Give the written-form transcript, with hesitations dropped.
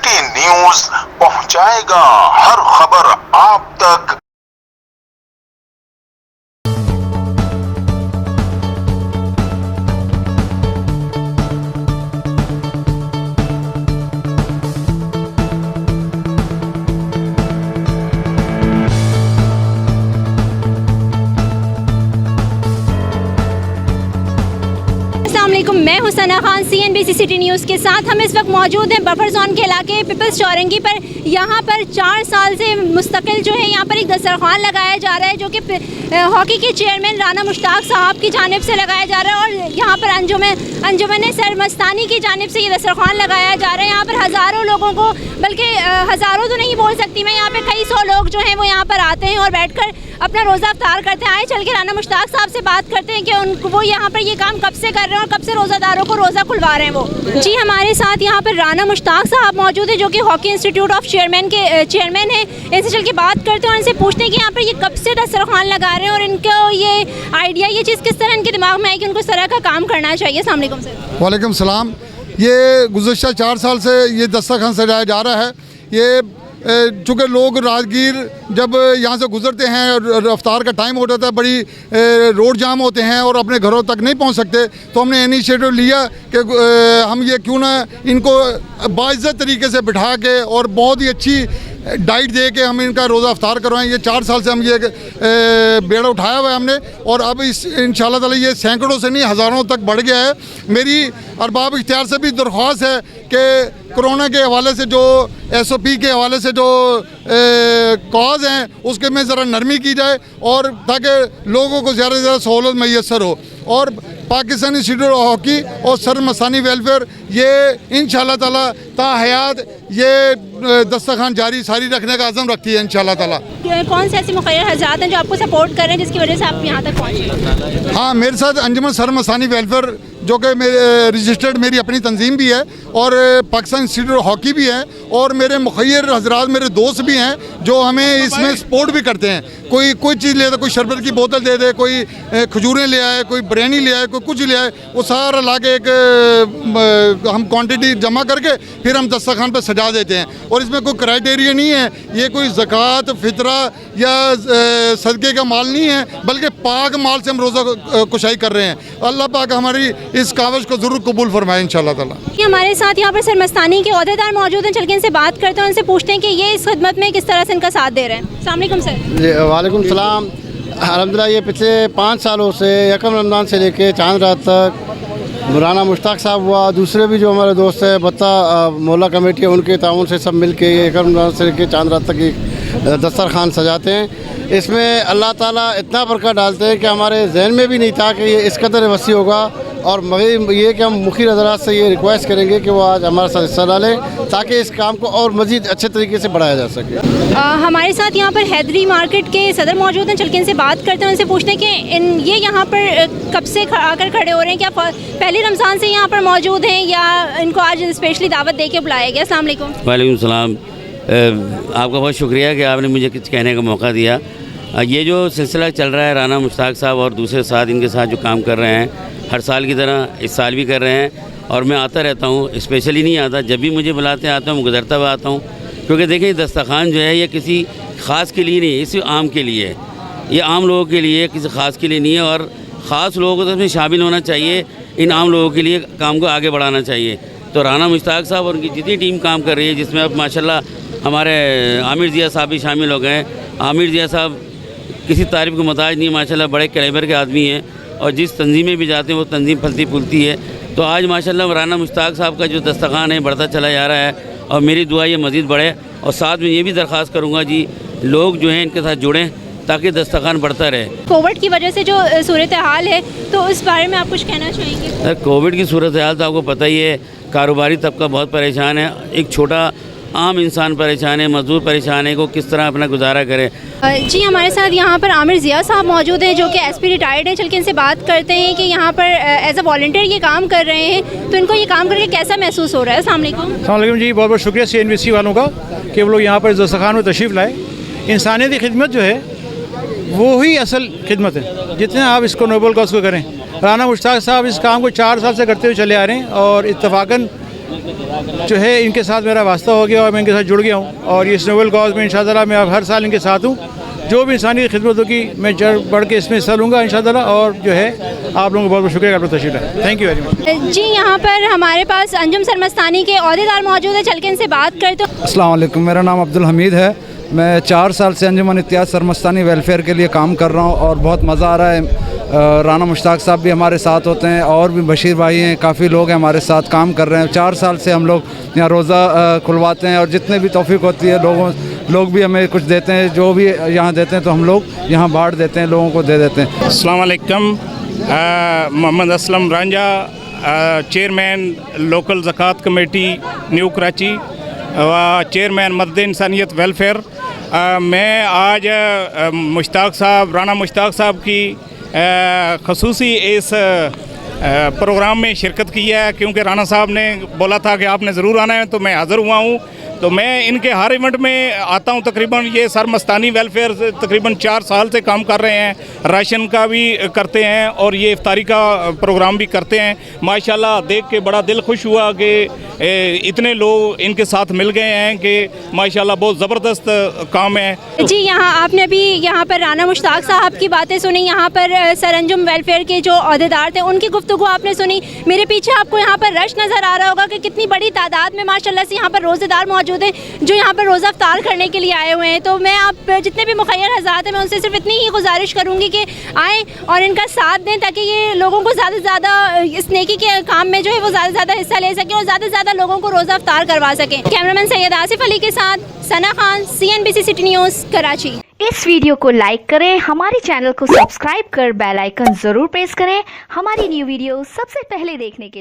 City news पहुंचाएगा हर खबर आप तक। मैं Husaina Khan CNBC city news के साथ। हम इस वक्त मौजूद हैं बफर जोन के इलाके पीपल्स चौरंगी पर। यहाँ पर 4 साल से मुस्तकिल जो है यहाँ पर एक दस्तरखान लगाया जा रहा है, जो कि हॉकी के चेयरमैन राना मुश्ताक साहब की जानिब से लगाया जा रहा है। और यहाँ पर अंजुमन सरमस्तानी की जानिब से ये दस्तरखान लगाया जा रहा है। यहाँ पर हज़ारों लोगों को, बल्कि हज़ारों तो नहीं बोल सकती मैं, यहाँ पर कई सौ लोग जो हैं वो यहाँ पर आते हैं और बैठकर अपना रोज़ा अफ्तार करते हैं। आए चल के राना मुश्ताक साहब से बात करते हैं कि वो यहाँ पर ये काम कब से कर रहे हैं और कब से रोज़ादारों को रोज़ा खुलवा रहे हैं वो। जी, हमारे साथ यहाँ पर राना मुश्ताक साहब मौजूद है, जो कि हॉकी इंस्टीट्यूट ऑफ चेयरमैन हैं। इनसे चल के बात करते हैं और इनसे पूछते हैं कि यहाँ पर ये कब से दस्तरखान लगा रहे हैं और इनको ये आइडिया, ये चीज़ किस तरह इनके दिमाग में आई कि उनको इस तरह का काम करना चाहिए। अस्सलाम वालेकुम सर। वालेकुम सलाम। ये गुज़श्ता 4 साल से ये दस्तरखान सजाया जा रहा है। ये चूँकि लोग राहगीर जब यहाँ से गुज़रते हैं और रफ्तार का टाइम हो जाता है, बड़ी रोड जाम होते हैं और अपने घरों तक नहीं पहुँच सकते, तो हमने इनिशिएटिव लिया कि हम ये क्यों ना इनको बाइज़्ज़त तरीके से बिठा के और बहुत ही अच्छी डाइट दे के हम इनका रोज़ा अफ्तार करवाएं। ये 4 साल से हम ये बेड़ा उठाया हुआ है हमने, और अब इस इंशाल्लाह ताला ये सैकड़ों से नहीं हज़ारों तक बढ़ गया है। मेरी अरबाब इख्तियार से भी दरख्वास्त है कि कोरोना के हवाले से जो SOP के हवाले से जो कॉज हैं उसके में ज़रा नरमी की जाए, और ताकि लोगों को ज़्यादा से ज़्यादा सहूलत मैसर हो। और पाकिस्तान इंस्टीट्यूट ऑफ हॉकी और सरमस्तानी वेलफेयर ये इंशाल्लाह ताला ताहयात ये दस्तरखान जारी सारी रखने का अज़म रखती है इंशाल्लाह ताला। कौन से ऐसे मुखर्रर हज़रात हैं जो आपको सपोर्ट कर रहे हैं जिसकी वजह से आप यहाँ तक पहुँचे? हाँ, मेरे साथ अंजुमन सरमस्तानी वेलफेयर जो कि मेरे रजिस्टर्ड मेरी अपनी तंजीम भी है, और पाकिस्तान इंस्टीट्यूट ऑफ हॉकी भी है, और मेरे मुखर्रर हज़रात मेरे दोस्त भी हैं जो हमें इसमें सपोर्ट भी करते हैं। कोई चीज़ ले दे, कोई शरबत की बोतल दे दे, कोई खजूरें ले आए, कोई बिरयानी ले आए, कोई कुछ ले आए, वो सारा ला के एक हम क्वांटिटी जमा करके फिर हम दस्तरखान पे सजा देते हैं। और इसमें कोई क्राइटेरिया नहीं है, ये कोई ज़कात फितरा या सदक़े का माल नहीं है, बल्कि पाक माल से हम रोज़ा कुशाई कर रहे हैं। अल्लाह पाक हमारी इस कावश को ज़रूर कबूल फरमाए इंशाल्लाह ताला। हमारे साथ यहाँ पर सरमस्तानी के ओहदेदार मौजूद हैं, चल के इनसे बात करते हैं, उनसे पूछते हैं कि ये इस खिदमत में किस तरह से इनका साथ दे रहे हैं। अस्सलाम वालेकुम सर। वालेकुम सलाम। अल्हम्दुलिल्लाह ये पिछले 5 सालों से यकम रमज़ान से लेके चांद रात तक राना मुश्ताक साहब हुआ, दूसरे भी जो हमारे दोस्त हैं बत्ता मोहल्ला कमेटी है, उनके ताउन से सब मिल के यकम रमज़ान से लेके चांद रात तक एक दस्तरखान सजाते हैं। इसमें अल्लाह ताला इतना बरकत डालते हैं कि हमारे जहन में भी नहीं था कि ये इस कदर वसी होगा। और मगर ये कि हम मुखिर हज़रात से ये रिक्वेस्ट करेंगे कि वो आज हमारे साथ हिस्सा डालें ताकि इस काम को और मज़ीद अच्छे तरीके से बढ़ाया जा सके। हमारे साथ यहाँ पर हैदरी मार्केट के सदर मौजूद हैं, चल के इनसे बात करते हैं, उनसे पूछते हैं कि ये यहाँ पर कब से आकर खड़े हो रहे हैं, क्या पहले रमज़ान से यहाँ पर मौजूद हैं या इनको आज स्पेशली दावत दे के बुलाया गया? अस्सलाम वालेकुम। वालेकुम सलाम। आपका बहुत शुक्रिया कि आपने मुझे कुछ कहने का मौका दिया। ये जो सिलसिला चल रहा है, राना मुश्ताक साहब और दूसरे साथ इनके साथ जो काम कर रहे हैं, हर साल की तरह इस साल भी कर रहे हैं, और मैं आता रहता हूँ, स्पेशली नहीं आता, जब भी मुझे बुलाते आता हूँ, गुजरता हुआ आता हूँ। क्योंकि देखिए दस्तरखान जो है ये किसी ख़ास के लिए नहीं है, इसी आम के लिए है, ये आम लोगों के लिए, किसी ख़ास के लिए नहीं है। और ख़ास लोगों को तो इसमें शामिल होना चाहिए, इन आम लोगों के लिए काम को आगे बढ़ाना चाहिए। तो राना मुश्ताक साहब और उनकी जितनी टीम काम कर रही है, जिसमें अब माशाल्लाह हमारे आमिर ज़िया साहब भी शामिल हो गए। आमिर ज़िया साहब किसी तारीफ़ को मोहताज नहीं, माशाल्लाह बड़े कैलिबर के आदमी हैं, और जिस तंजीम में भी जाते हैं वो तंजीम फलती फूलती है। तो आज माशाल्लाह राना मुश्ताक साहब का जो दस्तरखान है बढ़ता चला जा रहा है, और मेरी दुआ ये मज़ीद बढ़े। और साथ में ये भी दरख्वास्त करूँगा जी, लोग जो हैं इनके साथ जुड़ें ताकि दस्तरखान बढ़ता रहे। कोविड की वजह से जो सूरत हाल है, तो इस बारे में आप कुछ कहना चाहेंगे? कोविड की सूरत हाल तो आपको पता ही है, कारोबारी तबका बहुत परेशान है, एक छोटा आम इंसान परेशान है, मजदूर परेशान है, को किस तरह अपना गुजारा करे। जी, हमारे साथ यहाँ पर आमिर ज़िया साहब मौजूद हैं, जो कि SP रिटायर्ड हैं। चल के इनसे बात करते हैं कि यहाँ पर एज अ वॉलंटियर ये काम कर रहे हैं, तो इनको ये काम करके कैसा महसूस हो रहा है? अस्सलाम वालेकुम जी, बहुत बहुत शुक्रिया CNBC वालों का कि वो लोग यहाँ पर दस्तरखान में तशरीफ़ लाए। इंसानियत की खिदमत जो है वो ही असल खिदमत है, जितने आप इसको नोबल का उसको करें। राना मुश्ताक साहब इस काम को 4 साल से करते हुए चले आ रहे हैं, और इत्तफाकन जो है इनके साथ मेरा वास्ता हो गया और मैं इनके साथ जुड़ गया हूँ और इस नोबल कॉज में इंशाअल्लाह मैं अब हर साल इनके साथ हूँ। जो भी इंसानी की खिदमत होगी मैं बढ़ के इसमें हिस्सा लूँगा इंशाअल्लाह। और जो है आप लोगों को बहुत बहुत शुक्रिया आपने तशरीफ लाया। Thank you very much. जी यहाँ पर हमारे पास अंजुम सरमस्तानी के अहदेदार मौजूद है, चल के इनसे बात करते हैं। अस्सलाम वालेकुम, मेरा नाम अब्दुल हमीद है। मैं 4 साल से अंजुमन इत्तेहाद सरमस्तानी वेलफेयर के लिए काम कर रहा हूँ और बहुत मज़ा आ रहा है। राना मुश्ताक साहब भी हमारे साथ होते हैं और भी बशीर भाई हैं, काफ़ी लोग हैं हमारे साथ काम कर रहे हैं। 4 साल से हम लोग यहाँ रोज़ा खुलवाते हैं और जितने भी तौफीक होती है लोग भी हमें कुछ देते हैं, जो भी यहाँ देते हैं तो हम लोग यहाँ बांट देते हैं, लोगों को दे देते हैं। अस्सलाम वालेकुम, मोहम्मद असलम रांझा, चेयरमैन लोकल ज़कात कमेटी न्यू कराची व चेयरमैन मदद इंसानियत वेलफेयर। मैं आज मुश्ताक साहब, राना मुश्ताक साहब की खसूसी इस प्रोग्राम में शिरकत की है, क्योंकि राना साहब ने बोला था कि आपने ज़रूर आना है, तो मैं हाज़िर हुआ हूँ। तो मैं इनके हर इवेंट में आता हूँ। तकरीबन ये सरमस्तानी वेलफेयर से तकरीबन 4 साल से काम कर रहे हैं। राशन का भी करते हैं और ये इफ्तारी का प्रोग्राम भी करते हैं। माशाल्लाह देख के बड़ा दिल खुश हुआ कि इतने लोग इनके साथ मिल गए हैं कि माशाल्लाह बहुत ज़बरदस्त काम है। जी यहाँ आपने अभी यहाँ पर राना मुश्ताक साहब की बातें सुनी, यहाँ पर सर अंजुम वेलफेयर के जो अहदेदार थे उनकी गुफ्तगू आपने सुनी। मेरे पीछे आपको यहाँ पर रश नज़र आ रहा होगा कि कितनी बड़ी तादाद में माशाल्लाह से यहाँ पर रोज़ेदार मौजूद हैं जो यहाँ पर रोज़ा इफ्तार करने के लिए आए हुए हैं। तो मैं आप जितने भी मुखय्यर हज़रात हैं मैं उनसे सिर्फ इतनी ही गुजारिश करूँगी कि आएँ और इनका साथ दें, ताकि ये लोगों को ज़्यादा से ज़्यादा इस नेकी के काम में जो है वो ज़्यादा से ज़्यादा हिस्सा ले सकें और ज़्यादा से ज़्यादा लोगों को रोज़ा इफ्तार करवा सकें। कैमरामैन सैयद आसिफ अली के साथ Sana Khan, CNBC city news, Karachi. इस वीडियो को लाइक करें, हमारे चैनल को सब्सक्राइब कर बेल आइकन ज़रूर प्रेस करें हमारी न्यू वीडियो सबसे पहले देखने के लिए।